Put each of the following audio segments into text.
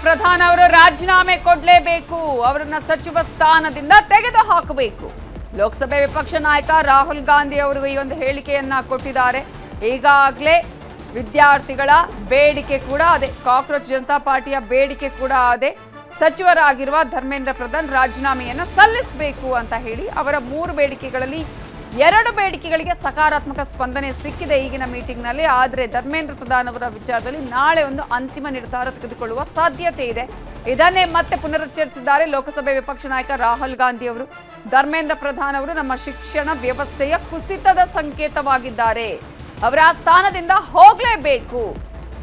ಪ್ರಧಾನ್ ಅವರು ರಾಜೀನಾಮೆ ಕೊಡಲೇಬೇಕು, ಅವರನ್ನ ಸಚಿವ ಸ್ಥಾನದಿಂದ ತೆಗೆದು ಹಾಕಬೇಕು. ಲೋಕಸಭೆ ವಿಪಕ್ಷ ನಾಯಕ ರಾಹುಲ್ ಗಾಂಧಿ ಅವರು ಈ ಒಂದು ಹೇಳಿಕೆಯನ್ನ ಕೊಟ್ಟಿದ್ದಾರೆ. ಈಗಾಗಲೇ ವಿದ್ಯಾರ್ಥಿಗಳ ಬೇಡಿಕೆ ಕೂಡ ಅದೇ, ಕಾಕ್ರೋಚ್ ಜನತಾ ಪಾರ್ಟಿಯ ಬೇಡಿಕೆ ಕೂಡ ಅದೇ, ಸಚಿವರಾಗಿರುವ ಧರ್ಮೇಂದ್ರ ಪ್ರಧಾನ್ ರಾಜೀನಾಮೆಯನ್ನ ಸಲ್ಲಿಸಬೇಕು ಅಂತ ಹೇಳಿ ಅವರ 3 ಬೇಡಿಕೆಗಳಲ್ಲಿ 2 ಬೇಡಿಕೆಗಳಿಗೆ ಸಕಾರಾತ್ಮಕ ಸ್ಪಂದನೆ ಸಿಕ್ಕಿದೆ ಈಗಿನ ಮೀಟಿಂಗ್ನಲ್ಲಿ. ಆದರೆ ಧರ್ಮೇಂದ್ರ ಪ್ರಧಾನ್ ಅವರ ವಿಚಾರದಲ್ಲಿ ನಾಳೆ ಒಂದು ಅಂತಿಮ ನಿರ್ಧಾರ ತೆಗೆದುಕೊಳ್ಳುವ ಸಾಧ್ಯತೆ ಇದೆ. ಇದನ್ನೇ ಮತ್ತೆ ಪುನರುಚ್ಚರಿಸಿದ್ದಾರೆ ಲೋಕಸಭೆ ವಿಪಕ್ಷ ನಾಯಕ ರಾಹುಲ್ ಗಾಂಧಿ ಅವರು. ಧರ್ಮೇಂದ್ರ ಪ್ರಧಾನ್ ಅವರು ನಮ್ಮ ಶಿಕ್ಷಣ ವ್ಯವಸ್ಥೆಯ ಕುಸಿತದ ಸಂಕೇತವಾಗಿದ್ದಾರೆ, ಅವರ ಆ ಸ್ಥಾನದಿಂದ ಹೋಗಲೇಬೇಕು.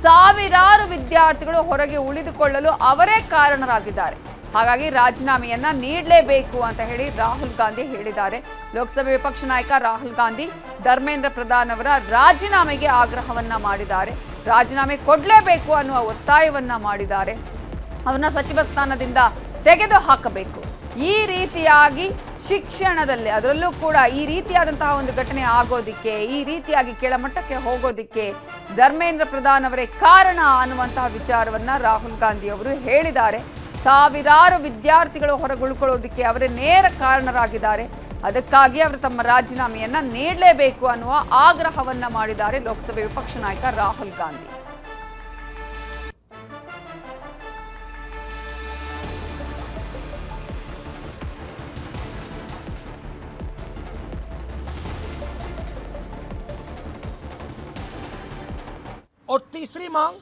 ಸಾವಿರಾರು ವಿದ್ಯಾರ್ಥಿಗಳು ಹೊರಗೆ ಉಳಿದುಕೊಳ್ಳಲು ಅವರೇ ಕಾರಣರಾಗಿದ್ದಾರೆ, ಹಾಗಾಗಿ ರಾಜೀನಾಮೆಯನ್ನ ನೀಡಲೇಬೇಕು ಅಂತ ಹೇಳಿ ರಾಹುಲ್ ಗಾಂಧಿ ಹೇಳಿದ್ದಾರೆ. ಲೋಕಸಭೆ ವಿಪಕ್ಷ ನಾಯಕ ರಾಹುಲ್ ಗಾಂಧಿ ಧರ್ಮೇಂದ್ರ ಪ್ರಧಾನ್ ಅವರ ರಾಜೀನಾಮೆಗೆ ಆಗ್ರಹವನ್ನ ಮಾಡಿದ್ದಾರೆ. ರಾಜೀನಾಮೆ ಕೊಡಲೇಬೇಕು ಅನ್ನುವ ಒತ್ತಾಯವನ್ನ ಮಾಡಿದ್ದಾರೆ. ಅವರನ್ನ ಸಚಿವ ಸ್ಥಾನದಿಂದ ತೆಗೆದು ಹಾಕಬೇಕು. ಈ ರೀತಿಯಾಗಿ ಶಿಕ್ಷಣದಲ್ಲಿ, ಅದರಲ್ಲೂ ಕೂಡ ಈ ರೀತಿಯಾದಂತಹ ಒಂದು ಘಟನೆ ಆಗೋದಿಕ್ಕೆ, ಈ ರೀತಿಯಾಗಿ ಕೆಳಮಟ್ಟಕ್ಕೆ ಹೋಗೋದಿಕ್ಕೆ ಧರ್ಮೇಂದ್ರ ಪ್ರಧಾನ್ ಅವರೇ ಕಾರಣ ಅನ್ನುವಂತಹ ವಿಚಾರವನ್ನ ರಾಹುಲ್ ಗಾಂಧಿ ಅವರು ಹೇಳಿದ್ದಾರೆ. ಸಾವಿರಾರು ವಿದ್ಯಾರ್ಥಿಗಳು ಹೊರಗುಳ್ಕೊಳ್ಳೋದಕ್ಕೆ ಅವರೇ ನೇರ ಕಾರಣರಾಗಿದ್ದಾರೆ. ಅದಕ್ಕಾಗಿ ಅವರು ತಮ್ಮ ರಾಜೀನಾಮೆಯನ್ನ ನೀಡಲೇಬೇಕು ಅನ್ನುವ ಆಗ್ರಹವನ್ನ ಮಾಡಿದ್ದಾರೆ ಲೋಕಸಭೆ ವಿಪಕ್ಷ ನಾಯಕ ರಾಹುಲ್ ಗಾಂಧಿ. और तीसरी मांग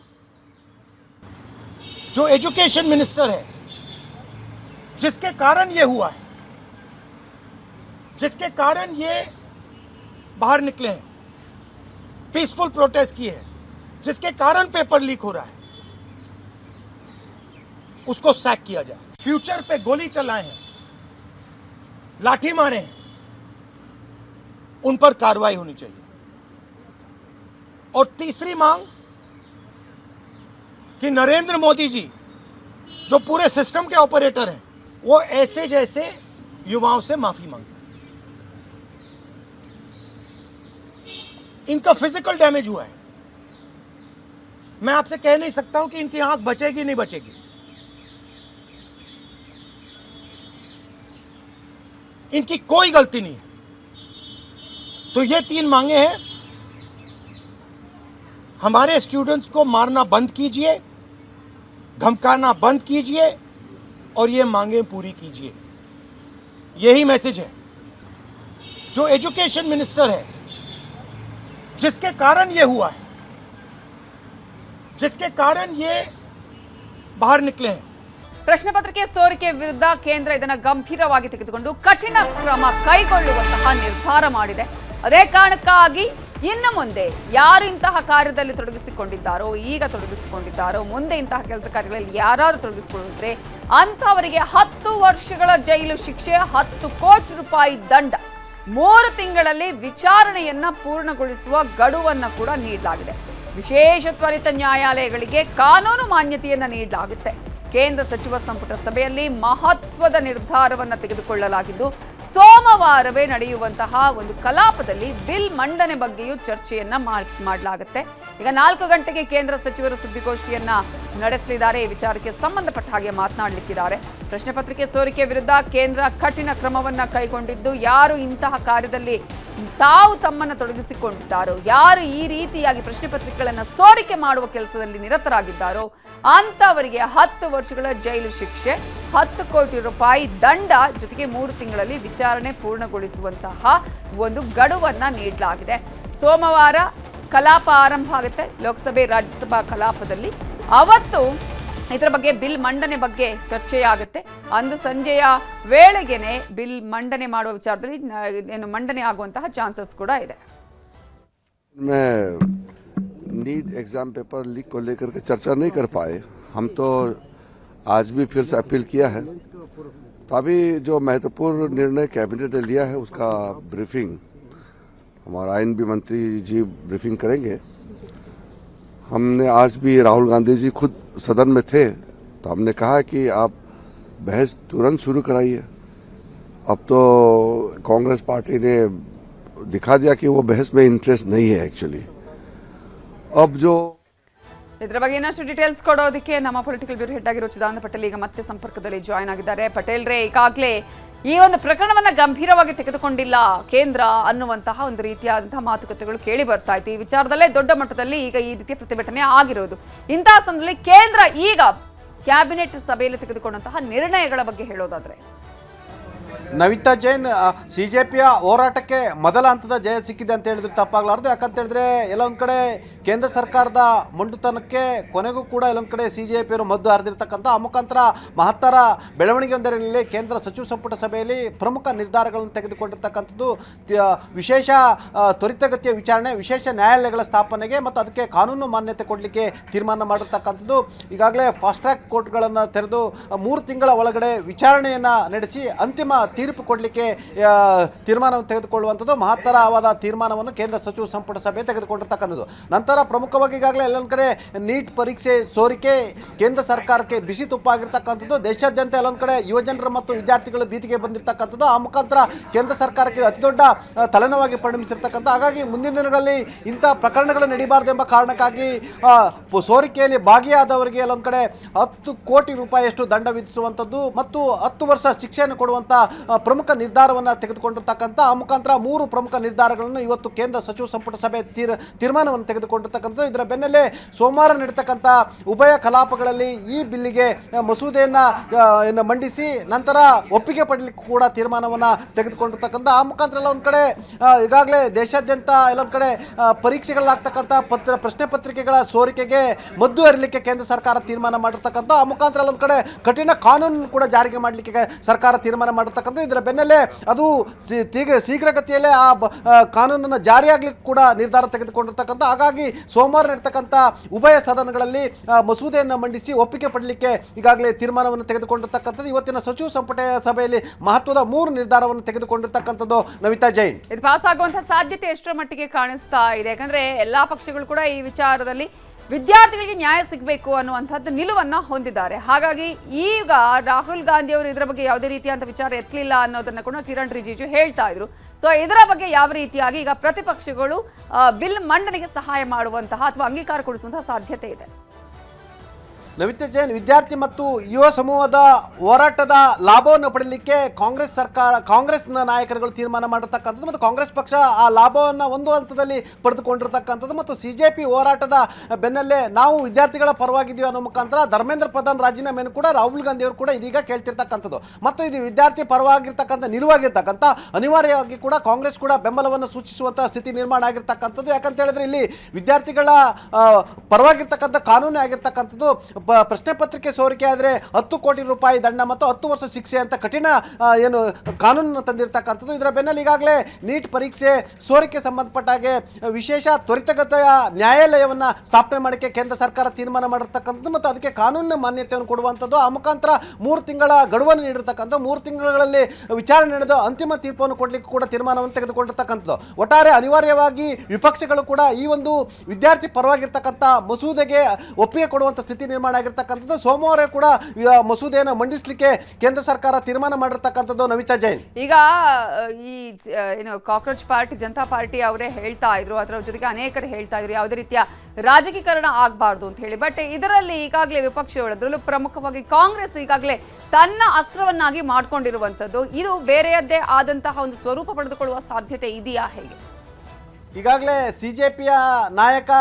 जो एजुकेशन मिनिस्टर है, जिसके कारण ये हुआ है, जिसके कारण ये बाहर निकले हैं, पीसफुल प्रोटेस्ट किए हैं, जिसके कारण पेपर लीक हो रहा है, उसको सैक किया जाए। फ्यूचर पे गोली चलाए हैं, लाठी मारे हैं, उन पर कार्रवाई होनी चाहिए। और तीसरी मांग कि नरेंद्र मोदी जी जो पूरे सिस्टम के ऑपरेटर हैं, वो ऐसे जैसे युवाओं से माफी मांगते हैं। इनका फिजिकल डैमेज हुआ है, मैं आपसे कह नहीं सकता हूं कि इनकी आंख बचेगी नहीं बचेगी। इनकी कोई गलती नहीं है। तो ये 3 मांगे हैं। हमारे स्टूडेंट्स को मारना बंद कीजिए, धमकाना बंद कीजिए और ये मांगे पूरी कीजिए। यही मैसेज है। जो एजुकेशन मिनिस्टर है, जिसके कारण ये हुआ है, जिसके कारण ये बाहर निकले हैं। ಪ್ರಶ್ನೆ ಪತ್ರಿಕೆ ಸೋರಿಕೆ ವಿರುದ್ಧ ಕೇಂದ್ರ ಇದನ್ನು ಗಂಭೀರವಾಗಿ ತೆಗೆದುಕೊಂಡು ಕಠಿಣ ಕ್ರಮ ಕೈಗೊಳ್ಳುವಂತಹ ನಿರ್ಧಾರ ಮಾಡಿದೆ. ಅದೇ ಕಾರಣಕ್ಕಾಗಿ ಇನ್ನು ಮುಂದೆ ಯಾರು ಇಂತಹ ಕಾರ್ಯದಲ್ಲಿ ತೊಡಗಿಸಿಕೊಂಡಿದ್ದಾರೋ, ಈಗ ತೊಡಗಿಸಿಕೊಂಡಿದ್ದಾರೋ, ಮುಂದೆ ಇಂತಹ ಕೆಲಸ ಕಾರ್ಯಗಳಲ್ಲಿ ಯಾರು ತೊಡಗಿಸಿಕೊಂಡಿದ್ರೆ ಅಂಥವರಿಗೆ 10 ವರ್ಷಗಳ ಜೈಲು ಶಿಕ್ಷೆ, 10 ಕೋಟಿ ರೂಪಾಯಿ ದಂಡ, 3 ತಿಂಗಳಲ್ಲಿ ವಿಚಾರಣೆಯನ್ನ ಪೂರ್ಣಗೊಳಿಸುವ ಗಡುವನ್ನು ಕೂಡ ನೀಡಲಾಗಿದೆ. ವಿಶೇಷ ತ್ವರಿತ ನ್ಯಾಯಾಲಯಗಳಿಗೆ ಕಾನೂನು ಮಾನ್ಯತೆಯನ್ನ ನೀಡಲಾಗುತ್ತೆ. ಕೇಂದ್ರ ಸಚಿವ ಸಂಪುಟ ಸಭೆಯಲ್ಲಿ ಮಹತ್ವದ ನಿರ್ಧಾರವನ್ನು ತೆಗೆದುಕೊಳ್ಳಲಾಗಿದ್ದು, ಸೋಮವಾರವೇ ನಡೆಯುವಂತಹ ಒಂದು ಕಲಾಪದಲ್ಲಿ ಬಿಲ್ ಮಂಡನೆ ಬಗ್ಗೆಯೂ ಚರ್ಚೆಯನ್ನ ಮಾಡಲಾಗುತ್ತೆ. ಈಗ 4 ಗಂಟೆಗೆ ಕೇಂದ್ರ ಸಚಿವರು ಸುದ್ದಿಗೋಷ್ಠಿಯನ್ನ ನಡೆಸಲಿದ್ದಾರೆ. ಈ ವಿಚಾರಕ್ಕೆ ಸಂಬಂಧಪಟ್ಟ ಹಾಗೆ ಮಾತನಾಡಲಿಕ್ಕಿದ್ದಾರೆ. ಪ್ರಶ್ನೆ ಪತ್ರಿಕೆ ಸೋರಿಕೆ ವಿರುದ್ಧ ಕೇಂದ್ರ ಕಠಿಣ ಕ್ರಮವನ್ನ ಕೈಗೊಂಡಿದ್ದು, ಯಾರು ಇಂತಹ ಕಾರ್ಯದಲ್ಲಿ ತಾವು ತಮ್ಮನ್ನು ತೊಡಗಿಸಿಕೊಂಡಿದ್ದಾರೋ, ಯಾರು ಈ ರೀತಿಯಾಗಿ ಪ್ರಶ್ನೆ ಪತ್ರಿಕೆಗಳನ್ನು ಸೋರಿಕೆ ಮಾಡುವ ಕೆಲಸದಲ್ಲಿ ನಿರತರಾಗಿದ್ದಾರೋ ಅಂತವರಿಗೆ 10 ವರ್ಷಗಳ ಜೈಲು ಶಿಕ್ಷೆ, 10 ಕೋಟಿ ರೂಪಾಯಿ ದಂಡ, ಜೊತೆಗೆ 3 ತಿಂಗಳಲ್ಲಿ ವಿಚಾರಣೆ ಪೂರ್ಣಗೊಳಿಸುವಂತಹ ಒಂದು ಗಡುವನ್ನ ನೀಡಲಾಗಿದೆ. ಸೋಮವಾರ ಕಲಾಪ ಆರಂಭ ಆಗುತ್ತೆ. ಲೋಕಸಭೆ ರಾಜ್ಯಸಭಾ ಕಲಾಪದಲ್ಲಿ ಅವತ್ತು ಇದರ ಬಗ್ಗೆ ಬಿಲ್ ಮಂಡನೆ ಬಗ್ಗೆ ಚರ್ಚೆಯಾಗುತ್ತೆ. ಅಂದು ಸಂಜೆಯ ವೇಳೆಗೆನೆ ಬಿಲ್ ಮಂಡನೆ ಮಾಡುವ ವಿಚಾರದಲ್ಲಿ ಏನು ಮಂಡನೆ ಆಗುವಂತಹ ಚಾನ್ಸಸ್ ಕೂಡ ಇದೆ. नीट एग्जाम पेपर लीक को लेकर के चर्चा नहीं कर पाए हम, तो आज भी फिर से अपील किया है। तो अभी जो महत्वपूर्ण निर्णय कैबिनेट ने लिया है उसका ब्रीफिंग हमारा आईन भी मंत्री जी ब्रीफिंग करेंगे। हमने आज भी राहुल गांधी जी खुद सदन में थे, तो हमने कहा कि आप बहस तुरंत शुरू कराइए। अब तो कांग्रेस पार्टी ने दिखा दिया कि वो बहस में इंटरेस्ट नहीं है एक्चुअली। अब जो ಇದರ ಬಗ್ಗೆ ಇನ್ನಷ್ಟು ಡೀಟೇಲ್ಸ್ ಕೊಡೋದಕ್ಕೆ ನಮ್ಮ ಪೊಲಿಟಿಕಲ್ ಬ್ಯೂರೋ ಹೆಡ್ ಆಗಿರೋ ಚಿದಾನಂದ ಪಟೇಲ್ ಈಗ ಮತ್ತೆ ಸಂಪರ್ಕದಲ್ಲಿ ಜಾಯ್ನ್ ಆಗಿದ್ದಾರೆ. ಪಟೇಲ್ ರೇ, ಈಗಾಗಲೇ ಈ ಒಂದು ಪ್ರಕರಣವನ್ನ ಗಂಭೀರವಾಗಿ ತೆಗೆದುಕೊಂಡಿಲ್ಲ ಕೇಂದ್ರ ಅನ್ನುವಂತಹ ಒಂದು ರೀತಿಯಾದಂತಹ ಮಾತುಕತೆಗಳು ಕೇಳಿ ಬರ್ತಾ ಇತ್ತು. ಈ ವಿಚಾರದಲ್ಲೇ ದೊಡ್ಡ ಮಟ್ಟದಲ್ಲಿ ಈಗ ಈ ರೀತಿಯ ಪ್ರತಿಭಟನೆ ಆಗಿರೋದು. ಇಂತಹ ಸಂದರ್ಭದಲ್ಲಿ ಕೇಂದ್ರ ಈಗ ಕ್ಯಾಬಿನೆಟ್ ಸಭೆಯಲ್ಲಿ ತೆಗೆದುಕೊಂಡಂತಹ ನಿರ್ಣಯಗಳ ಬಗ್ಗೆ ಹೇಳೋದಾದ್ರೆ, ನವಿತಾ ಜೈನ್, ಸಿಜೆಪಿಯ ಹೋರಾಟಕ್ಕೆ ಮೊದಲ ಹಂತದ ಜಯ ಸಿಕ್ಕಿದೆ ಅಂತ ಹೇಳಿದ್ರೆ ತಪ್ಪಾಗಲಾರದು. ಯಾಕಂತ ಹೇಳಿದ್ರೆ ಎಲ್ಲೊಂದು ಕಡೆ ಕೇಂದ್ರ ಸರ್ಕಾರದ ಮೊಂಡುತನಕ್ಕೆ ಕೊನೆಗೂ ಕೂಡ ಎಲ್ಲೊಂದು ಕಡೆ ಸಿಜೆಪಿಯವರು ಮದ್ದು ಹರಿದಿರ್ತಕ್ಕಂಥ ಆ ಮುಖಾಂತರ ಮಹತ್ತರ ಬೆಳವಣಿಗೆಯೊಂದರಲ್ಲಿ ಕೇಂದ್ರ ಸಚಿವ ಸಂಪುಟ ಸಭೆಯಲ್ಲಿ ಪ್ರಮುಖ ನಿರ್ಧಾರಗಳನ್ನು ತೆಗೆದುಕೊಂಡಿರ್ತಕ್ಕಂಥದ್ದು. ವಿಶೇಷ ತ್ವರಿತಗತಿಯ ವಿಚಾರಣೆ, ವಿಶೇಷ ನ್ಯಾಯಾಲಯಗಳ ಸ್ಥಾಪನೆಗೆ ಮತ್ತು ಅದಕ್ಕೆ ಕಾನೂನು ಮಾನ್ಯತೆ ಕೊಡಲಿಕ್ಕೆ ತೀರ್ಮಾನ ಮಾಡಿರ್ತಕ್ಕಂಥದ್ದು. ಈಗಾಗಲೇ ಫಾಸ್ಟ್ ಟ್ರ್ಯಾಕ್ ಕೋರ್ಟ್ಗಳನ್ನು ತೆರೆದು 3 ತಿಂಗಳ ಒಳಗಡೆ ವಿಚಾರಣೆಯನ್ನು ನಡೆಸಿ ಅಂತಿಮ ತೀರ್ಪು ಕೊಡಲಿಕ್ಕೆ ತೀರ್ಮಾನವನ್ನು ತೆಗೆದುಕೊಳ್ಳುವಂಥದ್ದು ಮಹತ್ತರವಾದ ತೀರ್ಮಾನವನ್ನು ಕೇಂದ್ರ ಸಚಿವ ಸಂಪುಟ ಸಭೆ ತೆಗೆದುಕೊಂಡಿರ್ತಕ್ಕಂಥದ್ದು. ನಂತರ ಪ್ರಮುಖವಾಗಿ ಈಗಾಗಲೇ ಎಲ್ಲೊಂದು ಕಡೆ ನೀಟ್ ಪರೀಕ್ಷೆ ಸೋರಿಕೆ ಕೇಂದ್ರ ಸರ್ಕಾರಕ್ಕೆ ಬಿಸಿ ತುಪ್ಪ ಆಗಿರ್ತಕ್ಕಂಥದ್ದು. ದೇಶಾದ್ಯಂತ ಎಲ್ಲೊಂದು ಕಡೆ ಯುವಜನರು ಮತ್ತು ವಿದ್ಯಾರ್ಥಿಗಳು ಭೀತಿಗೆ ಬಂದಿರತಕ್ಕಂಥದ್ದು. ಆ ಮುಖಾಂತರ ಕೇಂದ್ರ ಸರ್ಕಾರಕ್ಕೆ ಅತಿ ದೊಡ್ಡ ತಲೆನೋವಾಗಿ ಪರಿಣಮಿಸಿರ್ತಕ್ಕಂಥ. ಹಾಗಾಗಿ ಮುಂದಿನ ದಿನಗಳಲ್ಲಿ ಇಂಥ ಪ್ರಕರಣಗಳು ನಡೀಬಾರದು ಎಂಬ ಕಾರಣಕ್ಕಾಗಿ ಸೋರಿಕೆಯಲ್ಲಿ ಭಾಗಿಯಾದವರಿಗೆ ಎಲ್ಲೊಂದು ಕಡೆ 10 ಕೋಟಿ ರೂಪಾಯಿಯಷ್ಟು ದಂಡ ವಿಧಿಸುವಂಥದ್ದು ಮತ್ತು 10 ವರ್ಷ ಶಿಕ್ಷೆಯನ್ನು ಕೊಡುವಂಥ ಪ್ರಮುಖ ನಿರ್ಧಾರವನ್ನು ತೆಗೆದುಕೊಂಡಿರ್ತಕ್ಕಂಥ. ಆ ಮುಖಾಂತರ 3 ಪ್ರಮುಖ ನಿರ್ಧಾರಗಳನ್ನು ಇವತ್ತು ಕೇಂದ್ರ ಸಚಿವ ಸಂಪುಟ ಸಭೆ ತೀರ್ಮಾನವನ್ನು ತೆಗೆದುಕೊಂಡಿರ್ತಕ್ಕಂಥದ್ದು. ಇದರ ಬೆನ್ನಲ್ಲೇ ಸೋಮವಾರ ನಡೆತಕ್ಕಂಥ ಉಭಯ ಕಲಾಪಗಳಲ್ಲಿ ಈ ಬಿಲ್ಲಿಗೆ ಮಸೂದೆಯನ್ನು ಮಂಡಿಸಿ ನಂತರ ಒಪ್ಪಿಗೆ ಪಡಲಿಕ್ಕೆ ಕೂಡ ತೀರ್ಮಾನವನ್ನು ತೆಗೆದುಕೊಂಡಿರ್ತಕ್ಕಂಥ. ಆ ಮುಖಾಂತರ ಎಲ್ಲ ಒಂದು ಕಡೆ ಈಗಾಗಲೇ ದೇಶಾದ್ಯಂತ ಎಲ್ಲೊಂದು ಕಡೆ ಪರೀಕ್ಷೆಗಳಾಗ್ತಕ್ಕಂಥ ಪ್ರಶ್ನೆ ಪತ್ರಿಕೆಗಳ ಸೋರಿಕೆಗೆ ಮದ್ದು ಹರಿಲಿಕ್ಕೆ ಕೇಂದ್ರ ಸರ್ಕಾರ ತೀರ್ಮಾನ ಮಾಡಿರ್ತಕ್ಕಂಥ. ಆ ಮುಖಾಂತರ ಒಂದು ಕಡೆ ಕಠಿಣ ಕಾನೂನು ಕೂಡ ಜಾರಿಗೆ ಮಾಡಲಿಕ್ಕೆ ಸರ್ಕಾರ ತೀರ್ಮಾನ ಮಾಡಿರ್ತಕ್ಕಂಥ. ಇದರ ಬೆನ್ನಲ್ಲೇ ಅದು ಶೀಘ್ರಗತಿಯಲ್ಲೇ ಆ ಕಾನೂನನ್ನು ಜಾರಿಯಾಗಲಿಕ್ಕೆ ಕೂಡ ನಿರ್ಧಾರ ತೆಗೆದುಕೊಂಡಿರ್ತಕ್ಕಂಥ. ಹಾಗಾಗಿ ಸೋಮವಾರ ನಡೆತಕ್ಕಂಥ ಉಭಯ ಸದನಗಳಲ್ಲಿ ಮಸೂದೆಯನ್ನು ಮಂಡಿಸಿ ಒಪ್ಪಿಗೆ ಪಡಲಿಕ್ಕೆ ಈಗಾಗಲೇ ತೀರ್ಮಾನವನ್ನು ತೆಗೆದುಕೊಂಡಿರ್ತಕ್ಕಂಥದ್ದು. ಇವತ್ತಿನ ಸಚಿವ ಸಂಪುಟ ಸಭೆಯಲ್ಲಿ ಮಹತ್ವದ 3 ನಿರ್ಧಾರವನ್ನು ತೆಗೆದುಕೊಂಡಿರ್ತಕ್ಕಂಥದ್ದು. ನವಿತಾ ಜೈನ್, ಇದು ಪಾಸ್ ಆಗುವಂತಹ ಸಾಧ್ಯತೆ ಎಷ್ಟರ ಮಟ್ಟಿಗೆ ಕಾಣಿಸ್ತಾ ಇದೆ? ಯಾಕಂದ್ರೆ ಎಲ್ಲಾ ಪಕ್ಷಗಳು ಕೂಡ ಈ ವಿಚಾರದಲ್ಲಿ ವಿದ್ಯಾರ್ಥಿಗಳಿಗೆ ನ್ಯಾಯ ಸಿಗಬೇಕು ಅನ್ನುವಂಥದ್ದು ನಿಲುವನ್ನ ಹೊಂದಿದ್ದಾರೆ. ಹಾಗಾಗಿ ಈಗ ರಾಹುಲ್ ಗಾಂಧಿ ಅವರು ಇದರ ಬಗ್ಗೆ ಯಾವುದೇ ರೀತಿಯಾದ ವಿಚಾರ ಎತ್ತಲಿಲ್ಲ ಅನ್ನೋದನ್ನ ಕೂಡ ಕಿರಣ್ ರಿಜಿಜು ಹೇಳ್ತಾ ಇದ್ರು. ಸೊ ಇದರ ಬಗ್ಗೆ ಯಾವ ರೀತಿಯಾಗಿ ಈಗ ಪ್ರತಿಪಕ್ಷಗಳು ಬಿಲ್ ಮಂಡನೆಗೆ ಸಹಾಯ ಮಾಡುವಂತಹ ಅಥವಾ ಅಂಗೀಕಾರ ಕೊಡಿಸುವಂತಹ ಸಾಧ್ಯತೆ ಇದೆ? ನವಿತಾ ಜೈನ್, ವಿದ್ಯಾರ್ಥಿ ಮತ್ತು ಯುವ ಸಮೂಹದ ಹೋರಾಟದ ಲಾಭವನ್ನು ಪಡೆಯಲಿಕ್ಕೆ ಕಾಂಗ್ರೆಸ್ನ ನಾಯಕರುಗಳು ತೀರ್ಮಾನ ಮಾಡಿರ್ತಕ್ಕಂಥದ್ದು ಮತ್ತು ಕಾಂಗ್ರೆಸ್ ಪಕ್ಷ ಆ ಲಾಭವನ್ನು ಒಂದು ಹಂತದಲ್ಲಿ ಪಡೆದುಕೊಂಡಿರ್ತಕ್ಕಂಥದ್ದು ಮತ್ತು ಸಿಜೆಪಿ ಹೋರಾಟದ ಬೆನ್ನಲ್ಲೇ ನಾವು ವಿದ್ಯಾರ್ಥಿಗಳ ಪರವಾಗಿದ್ದೀವಿ ಅನ್ನೋ ಮುಖಾಂತರ ಧರ್ಮೇಂದ್ರ ಪ್ರಧಾನ್ ರಾಜೀನಾಮೆಯನ್ನು ಕೂಡ ರಾಹುಲ್ ಗಾಂಧಿ ಅವರು ಕೂಡ ಇದೀಗ ಕೇಳ್ತಿರ್ತಕ್ಕಂಥದ್ದು ಮತ್ತು ಇದು ವಿದ್ಯಾರ್ಥಿ ಪರವಾಗಿರ್ತಕ್ಕಂಥ ನಿಲುವಾಗಿರ್ತಕ್ಕಂಥ. ಅನಿವಾರ್ಯವಾಗಿ ಕೂಡ ಕಾಂಗ್ರೆಸ್ ಕೂಡ ಬೆಂಬಲವನ್ನು ಸೂಚಿಸುವಂತಹ ಸ್ಥಿತಿ ನಿರ್ಮಾಣ ಆಗಿರ್ತಕ್ಕಂಥದ್ದು. ಯಾಕಂತ ಹೇಳಿದ್ರೆ ಇಲ್ಲಿ ವಿದ್ಯಾರ್ಥಿಗಳ ಪರವಾಗಿರ್ತಕ್ಕಂಥ ಕಾನೂನು ಆಗಿರ್ತಕ್ಕಂಥದ್ದು. ಪ್ರಶ್ನೆ ಪತ್ರಿಕೆ ಸೋರಿಕೆ ಆದರೆ 10 ಕೋಟಿ ರೂಪಾಯಿ ದಂಡ ಮತ್ತು 10 ವರ್ಷ ಶಿಕ್ಷೆ ಅಂತ ಕಠಿಣ ಏನು ಕಾನೂನನ್ನು ತಂದಿರತಕ್ಕಂಥದ್ದು. ಇದರ ಬೆನ್ನಲ್ಲಿ ಈಗಾಗಲೇ ನೀಟ್ ಪರೀಕ್ಷೆ ಸೋರಿಕೆ ಸಂಬಂಧಪಟ್ಟ ಹಾಗೆ ವಿಶೇಷ ತ್ವರಿತಗತಿಯ ನ್ಯಾಯಾಲಯವನ್ನು ಸ್ಥಾಪನೆ ಮಾಡೋಕ್ಕೆ ಕೇಂದ್ರ ಸರ್ಕಾರ ತೀರ್ಮಾನ ಮಾಡಿರ್ತಕ್ಕಂಥದ್ದು ಮತ್ತು ಅದಕ್ಕೆ ಕಾನೂನಿನ ಮಾನ್ಯತೆಯನ್ನು ಕೊಡುವಂಥದ್ದು. ಆ ಮುಖಾಂತರ 3 ತಿಂಗಳ ಗಡುವನ್ನು ನೀಡಿರ್ತಕ್ಕಂಥ. 3 ತಿಂಗಳಲ್ಲಿ ವಿಚಾರಣೆ ನಡೆದು ಅಂತಿಮ ತೀರ್ಪನ್ನು ಕೊಡಲಿಕ್ಕೆ ಕೂಡ ತೀರ್ಮಾನವನ್ನು ತೆಗೆದುಕೊಂಡಿರ್ತಕ್ಕಂಥದ್ದು. ಒಟ್ಟಾರೆ ಅನಿವಾರ್ಯವಾಗಿ ವಿಪಕ್ಷಗಳು ಕೂಡ ಈ ಒಂದು ವಿದ್ಯಾರ್ಥಿ ಪರವಾಗಿರ್ತಕ್ಕಂಥ ಮಸೂದೆಗೆ ಒಪ್ಪಿಗೆ ಕೊಡುವಂಥ ಸ್ಥಿತಿ ನಿರ್ಮಾಣ ಆಗಿರ್ತಕ್ಕಂಥದ್ದು. ಸೋಮವಾರ ಕೂಡ ಮಸೂದೆಯನ್ನು ಮಂಡಿಸಲಿಕ್ಕೆ ಕೇಂದ್ರ ಸರ್ಕಾರ ತೀರ್ಮಾನ ಮಾಡಿರ್ತಕ್ಕಂಥದ್ದು. ನವಿತಾ ಜೈನ್, ಈಗ ಈ ಕಾಕ್ರೋಚ್ ಪಾರ್ಟಿ, ಜನತಾ ಪಾರ್ಟಿ ಅವರೇ ಹೇಳ್ತಾ ಇದ್ರು, ಅದರ ಜೊತೆಗೆ ಅನೇಕರು ಹೇಳ್ತಾ ಇದ್ರು ಯಾವುದೇ ರೀತಿಯ ರಾಜಕೀಕರಣ ಆಗಬಾರ್ದು ಅಂತ ಹೇಳಿ. ಬಟ್ ಇದರಲ್ಲಿ ಈಗಾಗಲೇ ವಿಪಕ್ಷಗಳು, ಅದರಲ್ಲೂ ಪ್ರಮುಖವಾಗಿ ಕಾಂಗ್ರೆಸ್ ಈಗಾಗಲೇ ತನ್ನ ಅಸ್ತ್ರವನ್ನಾಗಿ ಮಾಡ್ಕೊಂಡಿರುವಂಥದ್ದು, ಇದು ಬೇರೆಯದ್ದೇ ಆದಂತಹ ಒಂದು ಸ್ವರೂಪ ಪಡೆದುಕೊಳ್ಳುವ ಸಾಧ್ಯತೆ ಇದೆಯಾ, ಹೇಗೆ? ಈಗಾಗಲೇ ಸಿಜೆಪಿಯ ನಾಯಕ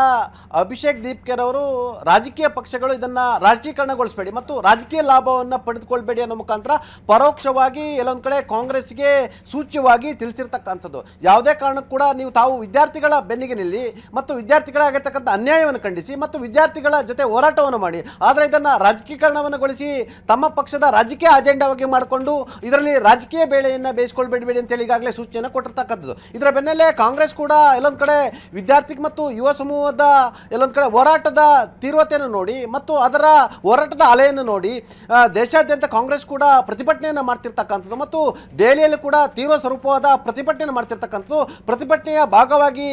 ಅಭಿಷೇಕ್ ದೀಪ್ಕರ್ ಅವರು ರಾಜಕೀಯ ಪಕ್ಷಗಳು ಇದನ್ನು ರಾಜಕೀಕರಣಗೊಳಿಸಬೇಡಿ ಮತ್ತು ರಾಜಕೀಯ ಲಾಭವನ್ನು ಪಡೆದುಕೊಳ್ಬೇಡಿ ಅನ್ನೋ ಮುಖಾಂತರ ಪರೋಕ್ಷವಾಗಿ ಎಲ್ಲೊಂದು ಕಡೆ ಕಾಂಗ್ರೆಸ್ಗೆ ಸೂಚ್ಯವಾಗಿ ತಿಳಿಸಿರ್ತಕ್ಕಂಥದ್ದು. ಯಾವುದೇ ಕಾರಣಕ್ಕೂ ಕೂಡ ನೀವು ತಾವು ವಿದ್ಯಾರ್ಥಿಗಳ ಬೆನ್ನಿಗೆ ನಿಲ್ಲಿ ಮತ್ತು ವಿದ್ಯಾರ್ಥಿಗಳಾಗಿರ್ತಕ್ಕಂಥ ಅನ್ಯಾಯವನ್ನು ಖಂಡಿಸಿ ಮತ್ತು ವಿದ್ಯಾರ್ಥಿಗಳ ಜೊತೆ ಹೋರಾಟವನ್ನು ಮಾಡಿ, ಆದರೆ ಇದನ್ನು ರಾಜಕೀಕರಣವನ್ನುಗೊಳಿಸಿ ತಮ್ಮ ಪಕ್ಷದ ರಾಜಕೀಯ ಅಜೆಂಡಾವಾಗಿ ಮಾಡಿಕೊಂಡು ಇದರಲ್ಲಿ ರಾಜಕೀಯ ಬೇಳೆಯನ್ನು ಬೇಯಿಸ್ಕೊಳ್ಬೇಡಬೇಡಿ ಅಂತೇಳಿ ಈಗಾಗಲೇ ಸೂಚನೆಯನ್ನು ಕೊಟ್ಟಿರ್ತಕ್ಕಂಥದ್ದು. ಇದರ ಬೆನ್ನಲ್ಲೇ ಕಾಂಗ್ರೆಸ್ ಕೂಡ ಎಲ್ಲೊಂದು ಕಡೆ ವಿದ್ಯಾರ್ಥಿ ಮತ್ತು ಯುವ ಸಮೂಹದ ಎಲ್ಲೊಂದು ಕಡೆ ಹೋರಾಟದ ತೀವ್ರತೆಯನ್ನು ನೋಡಿ ಮತ್ತು ಅದರ ಹೋರಾಟದ ಅಲೆಯನ್ನು ನೋಡಿ ದೇಶಾದ್ಯಂತ ಕಾಂಗ್ರೆಸ್ ಕೂಡ ಪ್ರತಿಭಟನೆಯನ್ನು ಮಾಡ್ತಿರ್ತಕ್ಕಂಥದ್ದು ಮತ್ತು ದೆಹಲಿಯಲ್ಲಿ ಕೂಡ ತೀವ್ರ ಸ್ವರೂಪವಾದ ಪ್ರತಿಭಟನೆಯನ್ನು ಮಾಡ್ತಿರ್ತಕ್ಕಂಥದ್ದು. ಪ್ರತಿಭಟನೆಯ ಭಾಗವಾಗಿ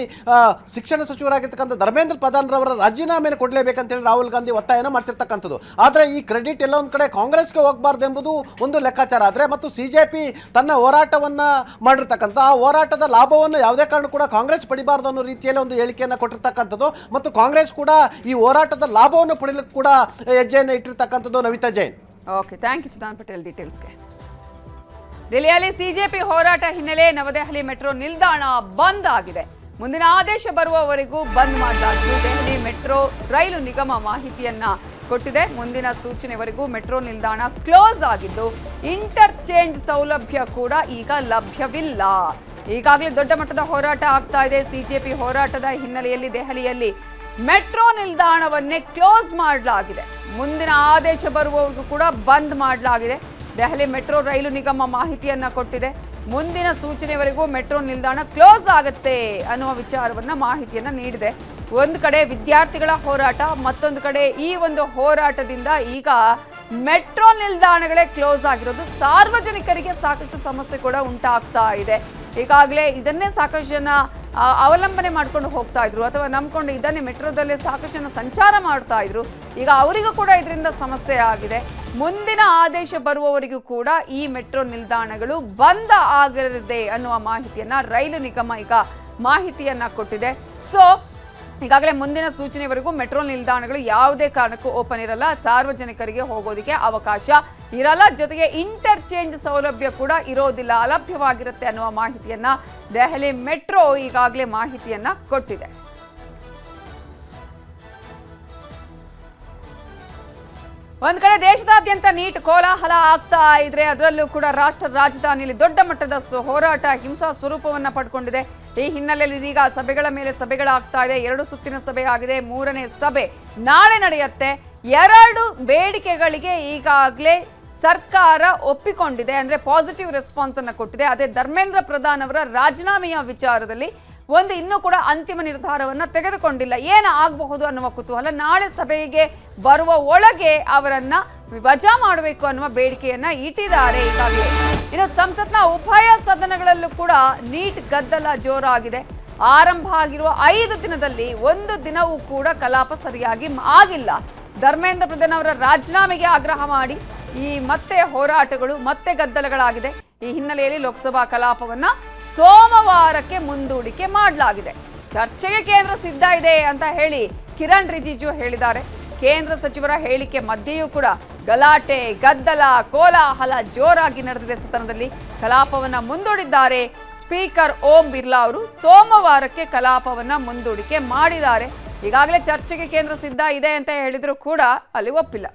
ಶಿಕ್ಷಣ ಸಚಿವರಾಗಿರ್ತಕ್ಕಂಥ ಧರ್ಮೇಂದ್ರ ಪ್ರಧಾನ್ ರವರ ರಾಜೀನಾಮೆಯನ್ನು ಕೊಡಲೇಬೇಕಂತೇಳಿ ರಾಹುಲ್ ಗಾಂಧಿ ಒತ್ತಾಯನ ಮಾಡ್ತಿರ್ತಕ್ಕಂಥದ್ದು. ಆದರೆ ಈ ಕ್ರೆಡಿಟ್ ಎಲ್ಲ ಒಂದು ಕಡೆ ಕಾಂಗ್ರೆಸ್ಗೆ ಹೋಗಬಾರ್ದು ಎಂಬುದು ಒಂದು ಲೆಕ್ಕಾಚಾರ ಆದರೆ ಮತ್ತು ಸಿಜೆಪಿ ತನ್ನ ಹೋರಾಟವನ್ನು ಮಾಡಿರ್ತಕ್ಕಂಥ ಆ ಹೋರಾಟದ ಲಾಭವನ್ನು ಯಾವುದೇ ಕಾರಣ ಕೂಡ ಕಾಂಗ್ರೆಸ್ ಪಡಿಬಾರ್ದು ಅನ್ನೋ ರೀತಿಯಲ್ಲಿ ಒಂದು ಹೇಳಿಕೆಯನ್ನು ಕೊಟ್ಟಿರ್ತಕ್ಕಂಥದ್ದು ಮತ್ತು ಕಾಂಗ್ರೆಸ್ ಕೂಡ ಈ ಹೋರಾಟದ ಲಾಭವನ್ನು ಪಡೆಯಲಿಕ್ಕೆ ಕೂಡ ಹೆಜ್ಜೆಯನ್ನು ಇಟ್ಟಿರ್ತಕ್ಕಂಥದ್ದು Navita Jain. Okay, thank you Chidan Patel ಡೀಟೇಲ್ಸ್ಗೆ. ದಿಲ್ಲಿಯಲ್ಲಿ ಸಿಜೆಪಿ ಹೋರಾಟ ಹಿನ್ನೆಲೆ ನವದೆಹಲಿ ಮೆಟ್ರೋ ನಿಲ್ದಾಣ ಬಂದ್ ಆಗಿದೆ. ಮುಂದಿನ ಆದೇಶ ಬರುವವರೆಗೂ ಬಂದ್ ಮಾಡಲಾಗಿದೆ. ದೆಹಲಿ ಮೆಟ್ರೋ ರೈಲು ನಿಗಮ ಮಾಹಿತಿಯನ್ನ ಕೊಟ್ಟಿದೆ. ಮುಂದಿನ ಸೂಚನೆವರೆಗೂ ಮೆಟ್ರೋ ನಿಲ್ದಾಣ ಕ್ಲೋಸ್ ಆಗಿದ್ದು ಇಂಟರ್ಚೇಂಜ್ ಸೌಲಭ್ಯ ಕೂಡ ಈಗ ಲಭ್ಯವಿಲ್ಲ. ಈಗಾಗಲೇ ದೊಡ್ಡ ಮಟ್ಟದ ಹೋರಾಟ ಆಗ್ತಾ ಇದೆ. ಸಿಜೆಪಿ ಹೋರಾಟದ ಹಿನ್ನೆಲೆಯಲ್ಲಿ ದೆಹಲಿಯಲ್ಲಿ ಮೆಟ್ರೋ ನಿಲ್ದಾಣವನ್ನೇ ಕ್ಲೋಸ್ ಮಾಡಲಾಗಿದೆ. ಮುಂದಿನ ಆದೇಶ ಬರುವವರೆಗೂ ಕೂಡ ಬಂದ್ ಮಾಡಲಾಗಿದೆ. ದೆಹಲಿ ಮೆಟ್ರೋ ರೈಲು ನಿಗಮ ಮಾಹಿತಿಯನ್ನ ಕೊಟ್ಟಿದೆ. ಮುಂದಿನ ಸೂಚನೆವರೆಗೂ ಮೆಟ್ರೋ ನಿಲ್ದಾಣ ಕ್ಲೋಸ್ ಆಗುತ್ತೆ ಅನ್ನುವ ವಿಚಾರವನ್ನ ಮಾಹಿತಿಯನ್ನ ನೀಡಿದೆ. ಒಂದು ಕಡೆ ವಿದ್ಯಾರ್ಥಿಗಳ ಹೋರಾಟ, ಮತ್ತೊಂದು ಕಡೆ ಈ ಒಂದು ಹೋರಾಟದಿಂದ ಈಗ ಮೆಟ್ರೋ ನಿಲ್ದಾಣಗಳೇ ಕ್ಲೋಸ್ ಆಗಿರೋದು ಸಾರ್ವಜನಿಕರಿಗೆ ಸಾಕಷ್ಟು ಸಮಸ್ಯೆ ಕೂಡ ಉಂಟಾಗ್ತಾ ಇದೆ. ಈಗಾಗಲೇ ಇದನ್ನೇ ಸಾಕಷ್ಟು ಜನ ಅವಲಂಬನೆ ಮಾಡ್ಕೊಂಡು ಹೋಗ್ತಾ ಇದ್ರು ಅಥವಾ ನಂಬ್ಕೊಂಡು ಇದನ್ನೇ ಮೆಟ್ರೋದಲ್ಲೇ ಸಾಕಷ್ಟು ಜನ ಸಂಚಾರ ಮಾಡ್ತಾ ಇದ್ರು. ಈಗ ಅವರಿಗೂ ಕೂಡ ಇದರಿಂದ ಸಮಸ್ಯೆ ಆಗಿದೆ. ಮುಂದಿನ ಆದೇಶ ಬರುವವರೆಗೂ ಕೂಡ ಈ ಮೆಟ್ರೋ ನಿಲ್ದಾಣಗಳು ಬಂದ್ ಆಗಲಿದೆ ಅನ್ನುವ ಮಾಹಿತಿಯನ್ನ ರೈಲು ನಿಗಮ ಈಗ ಮಾಹಿತಿಯನ್ನ ಕೊಟ್ಟಿದೆ. ಸೊ ಈಗಾಗಲೇ ಮುಂದಿನ ಸೂಚನೆವರೆಗೂ ಮೆಟ್ರೋ ನಿಲ್ದಾಣಗಳು ಯಾವುದೇ ಕಾರಣಕ್ಕೂ ಓಪನ್ ಇರಲ್ಲ, ಸಾರ್ವಜನಿಕರಿಗೆ ಹೋಗೋದಕ್ಕೆ ಅವಕಾಶ ಇರಲ್ಲ, ಜೊತೆಗೆ ಇಂಟರ್ಚೇಂಜ್ ಸೌಲಭ್ಯ ಕೂಡ ಇರೋದಿಲ್ಲ, ಅಲಭ್ಯವಾಗಿರುತ್ತೆ ಅನ್ನುವ ಮಾಹಿತಿಯನ್ನ ದೆಹಲಿ ಮೆಟ್ರೋ ಈಗಾಗಲೇ ಮಾಹಿತಿಯನ್ನ ಕೊಟ್ಟಿದೆ. ಒಂದ್ ಕಡೆ ದೇಶದಾದ್ಯಂತ ನೀಟ್ ಕೋಲಾಹಲ ಆಗ್ತಾ ಇದ್ರೆ, ಅದರಲ್ಲೂ ಕೂಡ ರಾಷ್ಟ್ರ ರಾಜಧಾನಿಯಲ್ಲಿ ದೊಡ್ಡ ಮಟ್ಟದ ಹೋರಾಟ ಹಿಂಸಾ ಸ್ವರೂಪವನ್ನ ಪಡ್ಕೊಂಡಿದೆ. ಈ ಹಿನ್ನೆಲೆಯಲ್ಲಿ ಇದೀಗ ಸಭೆಗಳ ಮೇಲೆ ಸಭೆಗಳಾಗ್ತಾ ಇದೆ. 2 ಸುತ್ತಿನ ಸಭೆ ಆಗಿದೆ. 3ನೇ ಸಭೆ ನಾಳೆ ನಡೆಯುತ್ತೆ. 2 ಬೇಡಿಕೆಗಳಿಗೆ ಈಗಾಗಲೇ ಸರ್ಕಾರ ಒಪ್ಪಿಕೊಂಡಿದೆ, ಅಂದ್ರೆ ಪಾಸಿಟಿವ್ ರೆಸ್ಪಾನ್ಸ್ ಅನ್ನ ಕೊಟ್ಟಿದೆ. ಅದೇ ಧರ್ಮೇಂದ್ರ ಪ್ರಧಾನ್ ಅವರ ರಾಜೀನಾಮೆಯ ವಿಚಾರದಲ್ಲಿ ಇನ್ನೂ ಕೂಡ ಅಂತಿಮ ನಿರ್ಧಾರವನ್ನ ತೆಗೆದುಕೊಂಡಿಲ್ಲ. ಏನು ಆಗಬಹುದು ಅನ್ನುವ ಕುತೂಹಲ. ನಾಳೆ ಸಭೆಗೆ ಬರುವ ಒಳಗೆ ಅವರನ್ನ ವಜಾ ಮಾಡಬೇಕು ಅನ್ನುವ ಬೇಡಿಕೆಯನ್ನ ಇಟ್ಟಿದ್ದಾರೆ ಈಗಾಗಲೇ. ಇನ್ನು ಸಂಸತ್ನ ಉಭಯ ಸದನಗಳಲ್ಲೂ ಕೂಡ ನೀಟ್ ಗದ್ದಲ ಜೋರಾಗಿದೆ. ಆರಂಭ ಆಗಿರುವ 5 ದಿನದಲ್ಲಿ 1 ದಿನವೂ ಕೂಡ ಕಲಾಪ ಸರಿಯಾಗಿ ಆಗಿಲ್ಲ. ಧರ್ಮೇಂದ್ರ ಪ್ರಧಾನ್ ಅವರ ರಾಜೀನಾಮೆಗೆ ಆಗ್ರಹ ಮಾಡಿ ಈ ಮತ್ತೆ ಹೋರಾಟಗಳು, ಮತ್ತೆ ಗದ್ದಲಗಳಾಗಿದೆ. ಈ ಹಿನ್ನೆಲೆಯಲ್ಲಿ ಲೋಕಸಭಾ ಕಲಾಪವನ್ನ ಸೋಮವಾರಕ್ಕೆ ಮುಂದೂಡಿಕೆ ಮಾಡಲಾಗಿದೆ. ಚರ್ಚೆಗೆ ಕೇಂದ್ರ ಸಿದ್ಧ ಇದೆ ಅಂತ ಹೇಳಿ ಕಿರಣ್ ರಿಜಿಜು ಹೇಳಿದ್ದಾರೆ. ಕೇಂದ್ರ ಸಚಿವರ ಹೇಳಿಕೆ ಮಧ್ಯೆಯೂ ಕೂಡ ಗಲಾಟೆ, ಗದ್ದಲ, ಕೋಲಾಹಲ ಜೋರಾಗಿ ನಡೆದಿದೆ. ಸದನದಲ್ಲಿ ಕಲಾಪವನ್ನ ಮುಂದೂಡಿದ್ದಾರೆ. ಸ್ಪೀಕರ್ ಓಂ ಬಿರ್ಲಾ ಅವರು ಸೋಮವಾರಕ್ಕೆ ಕಲಾಪವನ್ನ ಮುಂದೂಡಿಕೆ ಮಾಡಿದ್ದಾರೆ. ಈಗಾಗಲೇ ಚರ್ಚೆಗೆ ಕೇಂದ್ರ ಸಿದ್ಧ ಇದೆ ಅಂತ ಹೇಳಿದ್ರು ಕೂಡ ಅಲ್ಲಿ ಒಪ್ಪಿಲ್ಲ.